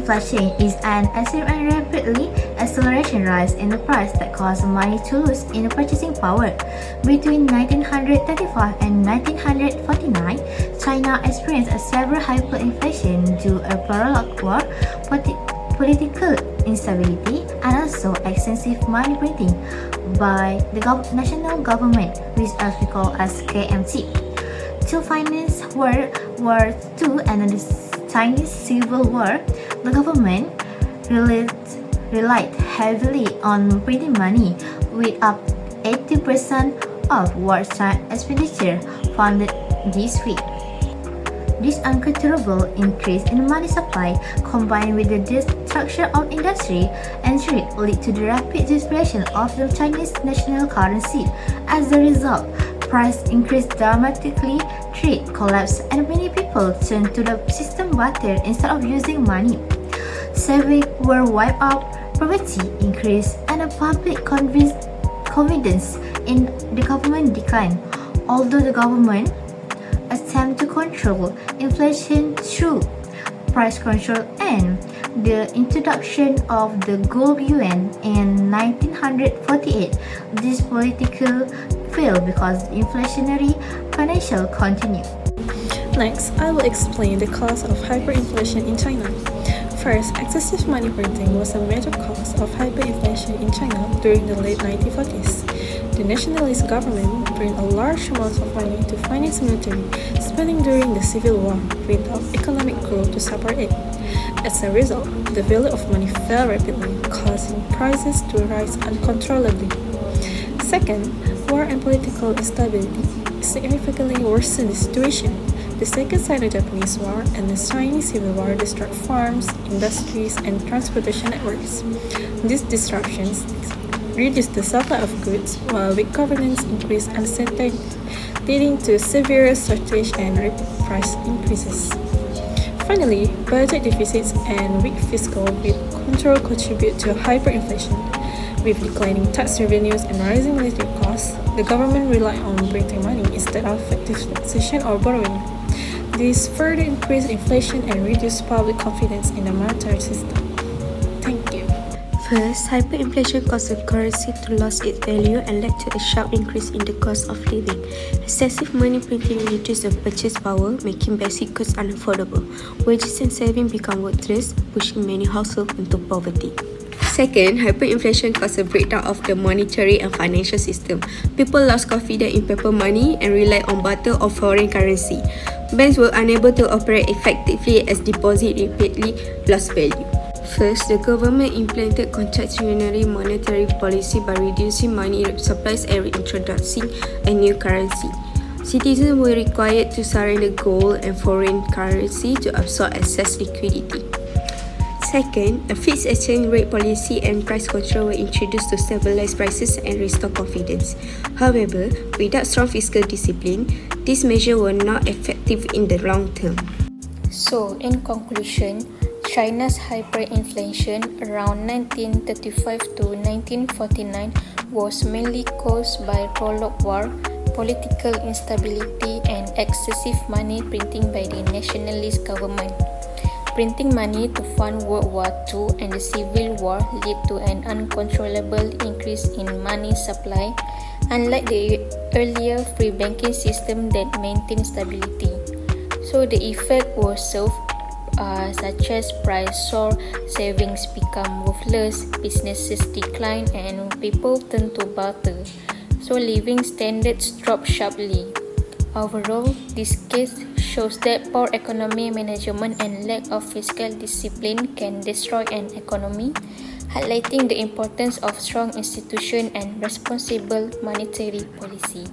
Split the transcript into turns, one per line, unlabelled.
Hyperinflation is an assumed and rapidly acceleration rise in the price that causes money to lose in purchasing power. Between 1935 and 1949, China experienced a severe hyperinflation due to a prolonged war, political instability, and also extensive money printing by the national government, which we call as KMT. To finance World War II and the Chinese Civil War, the government relied heavily on printing money, with up 80% of wartime expenditure funded this way. This uncontrollable increase in money supply, combined with the destruction of industry and trade, led to the rapid depreciation of the Chinese national currency. As a result, price increased dramatically, trade collapsed, and many people turned to the system barter instead of using money. Savings were wiped out, poverty increased, and the public confidence in the government declined. Although the government attempted to control inflation through price control and the introduction of the gold yuan in 1948, this political failed because the inflationary financial continued.
Next, I will explain the cause of hyperinflation in China. First, excessive money printing was a major cause of hyperinflation in China during the late 1940s. The nationalist government printed a large amount of money to finance military spending during the Civil War without economic growth to support it. As a result, the value of money fell rapidly, causing prices to rise uncontrollably. Second, war and political instability significantly worsened the situation. The Second Sino-Japanese War and the Chinese Civil War destroyed farms, industries, and transportation networks. These disruptions reduced the supply of goods, while weak governance increased uncertainty, leading to severe shortage and rapid price increases. Finally, budget deficits and weak fiscal control contribute to hyperinflation. With declining tax revenues and rising military costs, the government relied on printing money instead of effective taxation or borrowing. This further increased inflation and reduced public confidence in the monetary system. Thank you.
First, hyperinflation caused the currency to lose its value and led to a sharp increase in the cost of living. Excessive money printing reduced the purchase power, making basic goods unaffordable. Wages and savings become worthless, pushing many households into poverty. Second, hyperinflation caused a breakdown of the monetary and financial system. People lost confidence in paper money and relied on barter or foreign currency. Banks were unable to operate effectively as deposits rapidly lost value. First, the government implemented contractionary monetary policy by reducing money supplies and introducing a new currency. Citizens were required to surrender gold and foreign currency to absorb excess liquidity. Second, a fixed exchange rate policy and price control were introduced to stabilize prices and restore confidence. However, without strong fiscal discipline, these measures were not effective in the long term.
So, in conclusion, China's hyperinflation around 1935 to 1949 was mainly caused by prolonged war, political instability, and excessive money printing by the nationalist government. Printing money to fund World War II and the Civil War led to an uncontrollable increase in money supply, unlike the earlier free banking system that maintained stability. So the effect was such as price soar, savings become worthless, businesses decline, and people turn to barter. So living standards drop sharply. Overall, this case shows that poor economy management and lack of fiscal discipline can destroy an economy, highlighting the importance of strong institutions and responsible monetary policy.